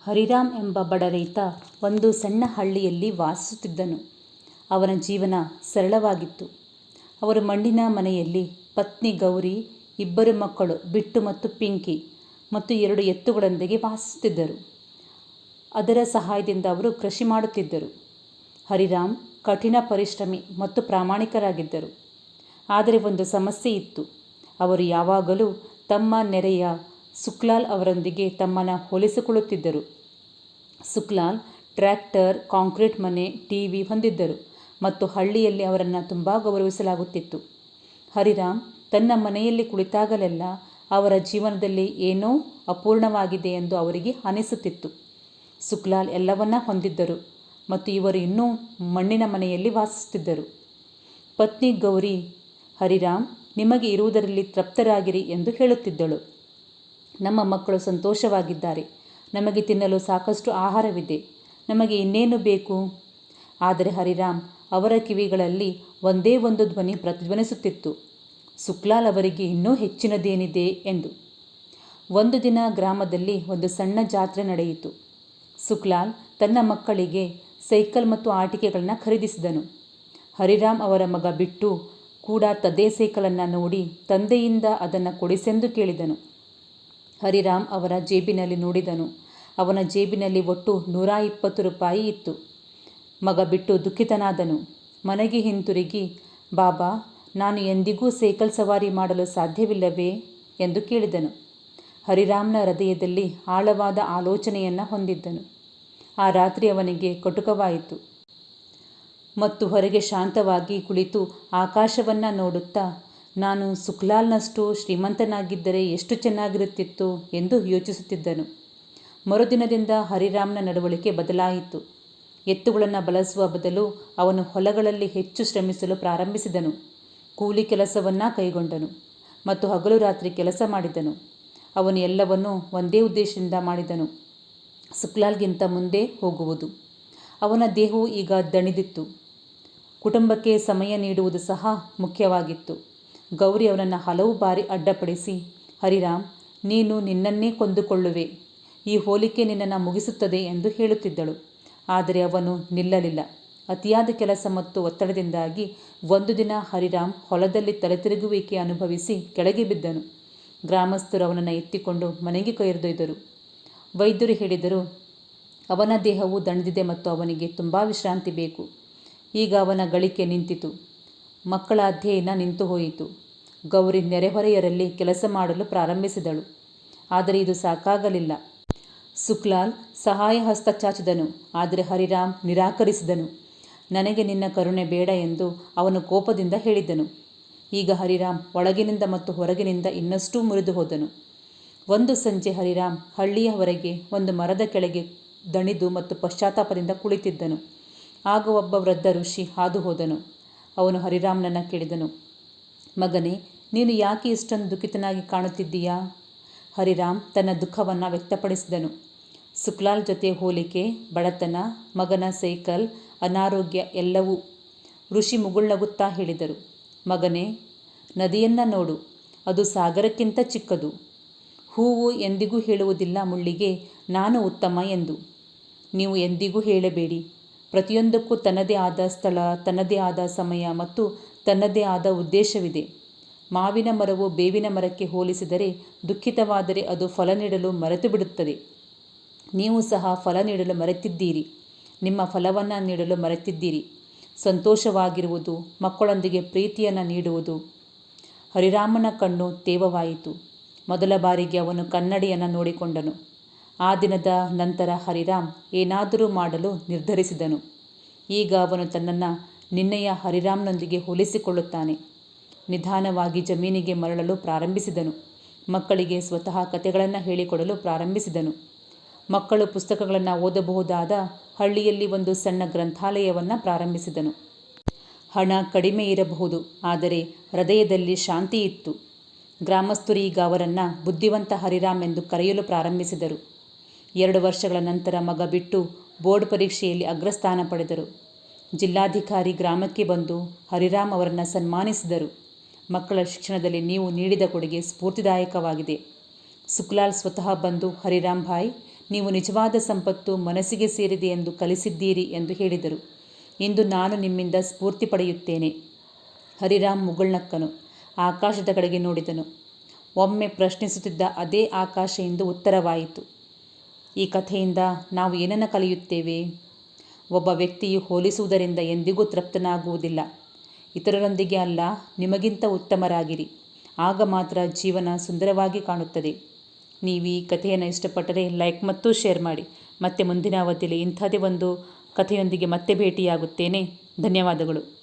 ಹರಿರಾಮ್ ಎಂಬ ಬಡ ರೈತ ಒಂದು ಸಣ್ಣ ಹಳ್ಳಿಯಲ್ಲಿ ವಾಸಿಸುತ್ತಿದ್ದನು. ಅವನ ಜೀವನ ಸರಳವಾಗಿತ್ತು. ಅವರು ಮಣ್ಣಿನ ಮನೆಯಲ್ಲಿ ಪತ್ನಿ ಗೌರಿ, 2 ಮಕ್ಕಳು ಬಿಟ್ಟು ಮತ್ತು ಪಿಂಕಿ ಮತ್ತು 2 ಎತ್ತುಗಳೊಂದಿಗೆ ವಾಸಿಸುತ್ತಿದ್ದರು. ಅದರ ಸಹಾಯದಿಂದ ಅವರು ಕೃಷಿ ಮಾಡುತ್ತಿದ್ದರು. ಹರಿರಾಮ್ ಕಠಿಣ ಪರಿಶ್ರಮಿ ಮತ್ತು ಪ್ರಾಮಾಣಿಕರಾಗಿದ್ದರು. ಆದರೆ ಒಂದು ಸಮಸ್ಯೆ ಇತ್ತು. ಅವರು ಯಾವಾಗಲೂ ತಮ್ಮ ನೆರೆಯ ಸುಖ್ಲಾಲ್ ಅವರೊಂದಿಗೆ ತಮ್ಮನ್ನು ಹೋಲಿಸಿಕೊಳ್ಳುತ್ತಿದ್ದರು. ಸುಖ್ಲಾಲ್ ಟ್ರ್ಯಾಕ್ಟರ್, ಕಾಂಕ್ರೀಟ್ ಮನೆ, ಟಿವಿ ಹೊಂದಿದ್ದರು ಮತ್ತು ಹಳ್ಳಿಯಲ್ಲಿ ಅವರನ್ನು ತುಂಬ ಗೌರವಿಸಲಾಗುತ್ತಿತ್ತು. ಹರಿರಾಮ್ ತನ್ನ ಮನೆಯಲ್ಲಿ ಕುಳಿತಾಗಲೆಲ್ಲ ಅವರ ಜೀವನದಲ್ಲಿ ಏನೋ ಅಪೂರ್ಣವಾಗಿದೆ ಎಂದು ಅವರಿಗೆ ಅನಿಸುತ್ತಿತ್ತು. ಸುಖ್ಲಾಲ್ ಎಲ್ಲವನ್ನ ಹೊಂದಿದ್ದರು ಮತ್ತು ಇವರು ಇನ್ನೂ ಮಣ್ಣಿನ ಮನೆಯಲ್ಲಿ ವಾಸಿಸುತ್ತಿದ್ದರು. ಪತ್ನಿ ಗೌರಿ, ಹರಿರಾಮ್, ನಿಮಗೆ ಇರುವುದರಲ್ಲಿ ತೃಪ್ತರಾಗಿರಿ ಎಂದು ಹೇಳುತ್ತಿದ್ದಳು. ನಮ್ಮ ಮಕ್ಕಳು ಸಂತೋಷವಾಗಿದ್ದಾರೆ, ನಮಗೆ ತಿನ್ನಲು ಸಾಕಷ್ಟು ಆಹಾರವಿದೆ, ನಮಗೆ ಇನ್ನೇನು ಬೇಕು? ಆದರೆ ಹರಿರಾಮ್ ಅವರ ಕಿವಿಗಳಲ್ಲಿ ಒಂದೇ ಒಂದು ಧ್ವನಿ ಪ್ರತಿಧ್ವನಿಸುತ್ತಿತ್ತು, ಸುಖ್ಲಾಲ್ ಅವರಿಗೆ ಇನ್ನೂ ಹೆಚ್ಚಿನದೇನಿದೆ ಎಂದು. ಒಂದು ದಿನ ಗ್ರಾಮದಲ್ಲಿ ಒಂದು ಸಣ್ಣ ಜಾತ್ರೆ ನಡೆಯಿತು. ಸುಖ್ಲಾಲ್ ತನ್ನ ಮಕ್ಕಳಿಗೆ ಸೈಕಲ್ ಮತ್ತು ಆಟಿಕೆಗಳನ್ನು ಖರೀದಿಸಿದನು. ಹರಿರಾಮ್ ಅವರ ಮಗ ಬಿಟ್ಟು ಕೂಡ ತದೇ ಸೈಕಲನ್ನು ನೋಡಿ ತಂದೆಯಿಂದ ಅದನ್ನು ಕೊಡಿಸೆಂದು ಕೇಳಿದನು. ಹರಿರಾಮ್ ಅವರ ಜೇಬಿನಲ್ಲಿ ನೋಡಿದನು. ಅವನ ಜೇಬಿನಲ್ಲಿ ಒಟ್ಟು 120 ರೂಪಾಯಿ ಇತ್ತು. ಮಗ ಬಿಟ್ಟು ದುಃಖಿತನಾದನು. ಮನೆಗೆ ಹಿಂತಿರುಗಿ, ಬಾಬಾ, ನಾನು ಎಂದಿಗೂ ಸೈಕಲ್ ಸವಾರಿ ಮಾಡಲು ಸಾಧ್ಯವಿಲ್ಲವೇ ಎಂದು ಕೇಳಿದನು. ಹರಿರಾಮ್ನ ಹೃದಯದಲ್ಲಿ ಆಳವಾದ ಆಲೋಚನೆಯನ್ನು ಹೊಂದಿದ್ದನು. ಆ ರಾತ್ರಿ ಅವನಿಗೆ ಕಟುಕವಾಯಿತು ಮತ್ತು ಹೊರಗೆ ಶಾಂತವಾಗಿ ಕುಳಿತು ಆಕಾಶವನ್ನು ನೋಡುತ್ತಾ, ನಾನು ಸುಖ್ಲಾಲ್ನಷ್ಟು ಶ್ರೀಮಂತನಾಗಿದ್ದರೆ ಎಷ್ಟು ಚೆನ್ನಾಗಿರುತ್ತಿತ್ತು ಎಂದು ಯೋಚಿಸುತ್ತಿದ್ದನು. ಮರುದಿನದಿಂದ ಹರಿರಾಮ್ನ ನಡವಳಿಕೆ ಬದಲಾಯಿತು. ಎತ್ತುಗಳನ್ನು ಬಳಸುವ ಬದಲು ಅವನು ಹೊಲಗಳಲ್ಲಿ ಹೆಚ್ಚು ಶ್ರಮಿಸಲು ಪ್ರಾರಂಭಿಸಿದನು. ಕೂಲಿ ಕೆಲಸವನ್ನು ಕೈಗೊಂಡನು ಮತ್ತು ಹಗಲು ರಾತ್ರಿ ಕೆಲಸ ಮಾಡಿದನು. ಅವನು ಎಲ್ಲವನ್ನೂ ಒಂದೇ ಉದ್ದೇಶದಿಂದ ಮಾಡಿದನು, ಸುಖ್ಲಾಲ್ಗಿಂತ ಮುಂದೆ ಹೋಗುವುದು. ಅವನ ದೇಹವು ಈಗ ದಣಿದಿತ್ತು. ಕುಟುಂಬಕ್ಕೆ ಸಮಯ ನೀಡುವುದು ಸಹ ಮುಖ್ಯವಾಗಿತ್ತು. ಗೌರಿ ಅವನನ್ನು ಹಲವು ಬಾರಿ ಅಡ್ಡಪಡಿಸಿ, ಹರಿರಾಮ್, ನೀನು ನಿನ್ನನ್ನೇ ಕೊಂದುಕೊಳ್ಳುವೆ, ಈ ಹೋಲಿಕೆ ನಿನ್ನನ್ನು ಮುಗಿಸುತ್ತದೆ ಎಂದು ಹೇಳುತ್ತಿದ್ದಳು. ಆದರೆ ಅವನು ನಿಲ್ಲಲಿಲ್ಲ. ಅತಿಯಾದ ಕೆಲಸ ಮತ್ತು ಒತ್ತಡದಿಂದಾಗಿ ಒಂದು ದಿನ ಹರಿರಾಮ್ ಹೊಲದಲ್ಲಿ ತಲೆತಿರುಗುವಿಕೆ ಅನುಭವಿಸಿ ಕೆಳಗೆ ಬಿದ್ದನು. ಗ್ರಾಮಸ್ಥರು ಅವನನ್ನು ಎತ್ತಿಕೊಂಡು ಮನೆಗೆ ಕರೆದೊಯ್ದರು. ವೈದ್ಯರು ಹೇಳಿದರು, ಅವನ ದೇಹವು ದಣಿದಿದೆ ಮತ್ತು ಅವನಿಗೆ ತುಂಬ ವಿಶ್ರಾಂತಿ ಬೇಕು. ಈಗ ಅವನ ಗಳಿಕೆ ನಿಂತಿತು. ಮಕ್ಕಳ ಅಧ್ಯಯನ ನಿಂತು ಹೋಯಿತು. ಗೌರಿ ನೆರೆಹೊರೆಯರಲ್ಲಿ ಕೆಲಸ ಮಾಡಲು ಪ್ರಾರಂಭಿಸಿದಳು. ಆದರೆ ಇದು ಸಾಕಾಗಲಿಲ್ಲ. ಸುಖ್ಲಾಲ್ ಸಹಾಯ ಹಸ್ತ ಚಾಚಿದನು, ಆದರೆ ಹರಿರಾಮ್ ನಿರಾಕರಿಸಿದನು. ನನಗೆ ನಿನ್ನ ಕರುಣೆ ಬೇಡ ಎಂದು ಅವನು ಕೋಪದಿಂದ ಹೇಳಿದ್ದನು. ಈಗ ಹರಿರಾಮ್ ಒಳಗಿನಿಂದ ಮತ್ತು ಹೊರಗಿನಿಂದ ಇನ್ನಷ್ಟೂ ಮುರಿದು ಹೋದನು. ಒಂದು ಸಂಜೆ ಹರಿರಾಮ್ ಹಳ್ಳಿಯ ಹೊರಗೆ ಒಂದು ಮರದ ಕೆಳಗೆ ದಣಿದು ಮತ್ತು ಪಶ್ಚಾತ್ತಾಪದಿಂದ ಕುಳಿತಿದ್ದನು. ಆಗ ಒಬ್ಬ ವೃದ್ಧ ಋಷಿ ಹಾದು ಹೋದನು. ಅವನು ಹರಿರಾಮ್ನನ್ನು ಕೇಳಿದನು, ಮಗನೇ, ನೀನು ಯಾಕೆ ಇಷ್ಟೊಂದು ದುಃಖಿತನಾಗಿ ಕಾಣುತ್ತಿದ್ದೀಯಾ? ಹರಿರಾಮ್ ತನ್ನ ದುಃಖವನ್ನು ವ್ಯಕ್ತಪಡಿಸಿದನು. ಸುಖ್ಲಾಲ್ ಜೊತೆ ಹೋಲಿಕೆ, ಬಡತನ, ಮಗನ ಸೈಕಲ್, ಅನಾರೋಗ್ಯ ಎಲ್ಲವೂ. ಋಷಿ ಮುಗುಳ್ನಗುತ್ತಾ ಹೇಳಿದರು, ಮಗನೇ, ನದಿಯನ್ನು ನೋಡು, ಅದು ಸಾಗರಕ್ಕಿಂತ ಚಿಕ್ಕದು. ಹೂವು ಎಂದಿಗೂ ಹೇಳುವುದಿಲ್ಲ ಮುಳ್ಳಿಗೆ ನಾನು ಉತ್ತಮ ಎಂದು. ನೀವು ಎಂದಿಗೂ ಹೇಳಬೇಡಿ. ಪ್ರತಿಯೊಂದಕ್ಕೂ ತನ್ನದೇ ಆದ ಸ್ಥಳ, ತನ್ನದೇ ಆದ ಸಮಯ ಮತ್ತು ತನ್ನದೇ ಆದ ಉದ್ದೇಶವಿದೆ. ಮಾವಿನ ಮರವು ಬೇವಿನ ಮರಕ್ಕೆ ಹೋಲಿಸಿದರೆ ದುಃಖಿತವಾದರೆ ಅದು ಫಲ ನೀಡಲು ಮರೆತು ಬಿಡುತ್ತದೆ. ನೀವು ಸಹ ಫಲ ನೀಡಲು ಮರೆತಿದ್ದೀರಿ. ನಿಮ್ಮ ಫಲವನ್ನು ನೀಡಲು ಮರೆತಿದ್ದೀರಿ. ಸಂತೋಷವಾಗಿರುವುದು, ಮಕ್ಕಳೊಂದಿಗೆ ಪ್ರೀತಿಯನ್ನು ನೀಡುವುದು. ಹರಿರಾಮನ ಕಣ್ಣು ತೇವವಾಯಿತು. ಮೊದಲ ಬಾರಿಗೆ ಅವನು ಕನ್ನಡಿಯನ್ನು ನೋಡಿಕೊಂಡನು. ಆ ದಿನದ ನಂತರ ಹರಿರಾಮ್ ಏನಾದರೂ ಮಾಡಲು ನಿರ್ಧರಿಸಿದನು. ಈಗ ಅವನು ತನ್ನನ್ನು ನಿನ್ನೆಯ ಹರಿರಾಮ್ನೊಂದಿಗೆ ಹೋಲಿಸಿಕೊಳ್ಳುತ್ತಾನೆ. ನಿಧಾನವಾಗಿ ಜಮೀನಿಗೆ ಮರಳಲು ಪ್ರಾರಂಭಿಸಿದನು. ಮಕ್ಕಳಿಗೆ ಸ್ವತಃ ಕಥೆಗಳನ್ನು ಹೇಳಿಕೊಡಲು ಪ್ರಾರಂಭಿಸಿದನು. ಮಕ್ಕಳು ಪುಸ್ತಕಗಳನ್ನು ಓದಬಹುದಾದ ಹಳ್ಳಿಯಲ್ಲಿ ಒಂದು ಸಣ್ಣ ಗ್ರಂಥಾಲಯವನ್ನು ಪ್ರಾರಂಭಿಸಿದನು. ಹಣ ಕಡಿಮೆ ಇರಬಹುದು, ಆದರೆ ಹೃದಯದಲ್ಲಿ ಶಾಂತಿ ಇತ್ತು. ಗ್ರಾಮಸ್ಥರು ಈಗ ಅವರನ್ನು ಬುದ್ಧಿವಂತ ಹರಿರಾಮ್ ಎಂದು ಕರೆಯಲು ಪ್ರಾರಂಭಿಸಿದರು. 2 ವರ್ಷಗಳ ನಂತರ ಮಗ ಬಿಟ್ಟು ಬೋರ್ಡ್ ಪರೀಕ್ಷೆಯಲ್ಲಿ ಅಗ್ರಸ್ಥಾನ ಪಡೆದರು. ಜಿಲ್ಲಾಧಿಕಾರಿ ಗ್ರಾಮಕ್ಕೆ ಬಂದು ಹರಿರಾಮ್ ಅವರನ್ನು ಸನ್ಮಾನಿಸಿದರು. ಮಕ್ಕಳ ಶಿಕ್ಷಣದಲ್ಲಿ ನೀವು ನೀಡಿದ ಕೊಡುಗೆ ಸ್ಫೂರ್ತಿದಾಯಕವಾಗಿದೆ. ಸುಖ್ಲಾಲ್ ಸ್ವತಃ ಬಂದು, ಹರಿರಾಮ್ ಭಾಯ್, ನೀವು ನಿಜವಾದ ಸಂಪತ್ತು ಮನಸ್ಸಿಗೆ ಸೇರಿದೆ ಎಂದು ಕಲಿಸಿದ್ದೀರಿ ಎಂದು ಹೇಳಿದರು. ಇಂದು ನಾನು ನಿಮ್ಮಿಂದ ಸ್ಫೂರ್ತಿ ಪಡೆಯುತ್ತೇನೆ. ಹರಿರಾಮ್ ಮುಗುಳ್ನಕ್ಕನು. ಆಕಾಶದ ಕಡೆಗೆ ನೋಡಿದನು. ಒಮ್ಮೆ ಪ್ರಶ್ನಿಸುತ್ತಿದ್ದ ಅದೇ ಆಕಾಶ ಎಂದು ಉತ್ತರವಾಯಿತು. ಈ ಕಥೆಯಿಂದ ನಾವು ಏನನ್ನು ಕಲಿಯುತ್ತೇವೆ? ಒಬ್ಬ ವ್ಯಕ್ತಿಯು ಹೋಲಿಸುವುದರಿಂದ ಎಂದಿಗೂ ತೃಪ್ತನಾಗುವುದಿಲ್ಲ. ಇತರರೊಂದಿಗೆ ಅಲ್ಲ, ನಿಮಗಿಂತ ಉತ್ತಮರಾಗಿರಿ. ಆಗ ಮಾತ್ರ ಜೀವನ ಸುಂದರವಾಗಿ ಕಾಣುತ್ತದೆ. ನೀವು ಈ ಕಥೆಯನ್ನು ಇಷ್ಟಪಟ್ಟರೆ ಲೈಕ್ ಮತ್ತು ಶೇರ್ ಮಾಡಿ. ಮತ್ತೆ ಮುಂದಿನ ಅವಧಿಯಲ್ಲಿ ಇಂಥದೇ ಒಂದು ಕಥೆಯೊಂದಿಗೆ ಮತ್ತೆ ಭೇಟಿಯಾಗುತ್ತೇನೆ. ಧನ್ಯವಾದಗಳು.